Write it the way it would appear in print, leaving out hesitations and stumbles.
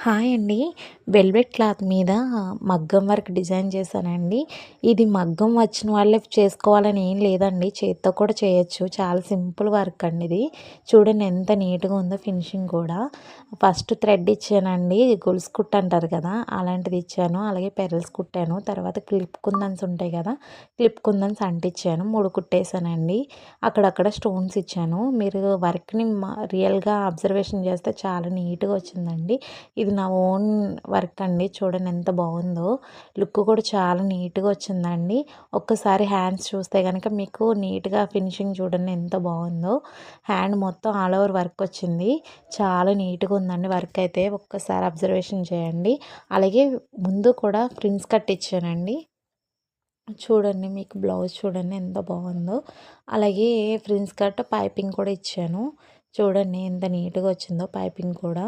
Hi అండి. Velvet cloth మీద మగ్గం వర్క్ డిజైన్ చేశానండి. ఇది మగ్గం వచ్చిన వాళ్ళే చేసుకోవాలని ఏం లేదండి. చేత్తో కూడా చేయొచ్చు. చాలా సింపుల్ వర్క్ అండి ఇది. చూడండి ఎంత నీట్‌గా ఉందో ఫినిషింగ్ కూడా. ఫస్ట్ థ్రెడ్ ఇచ్చానండి. గొలుసు కుట్టు అంటారు కదా! అలాంటిది ఇచ్చాను. అలాగే పెరల్స్ కుట్టాను. తర్వాత క్లిప్ కుందన్స్ ఉంటాయి కదా! క్లిప్ కుందన్స్ అంటించాను. 3 కుట్టేసానండి. అక్కడక్కడ స్టోన్స్ ఇచ్చాను. మీరు వర్క్‌ని రియల్‌గా అబ్జర్వేషన్ చేస్తే చాలా నీట్‌గా వచ్చిందండి. ఇది నా ఓన్ వర్క్ అండి. చూడండి ఎంత బాగుందో. లుక్ కూడా చాలా నీట్‌గా వచ్చిందండి. ఒక్కసారి హ్యాండ్స్ చూస్తే గనక మీకు నీట్‌గా ఫినిషింగ్ చూడండి ఎంత బాగుందో. హ్యాండ్ మొత్తం ఆల్ ఓవర్ వర్క్ వచ్చింది. చాలా నీట్‌గా ఉందండి వర్క్ అయితే. ఒక్కసారి అబ్జర్వేషన్ చేయండి. అలాగే ముందు కూడా ఫ్రిల్స్ కట్ ఇచ్చానండి. చూడండి మీకు బ్లౌజ్ చూడండి ఎంత బాగుందో. అలాగే ఫ్రిల్స్ కట్ పైపింగ్ కూడా ఇచ్చాను. చూడండి ఎంత నీట్‌గా వచ్చిందో పైపింగ్ కూడా.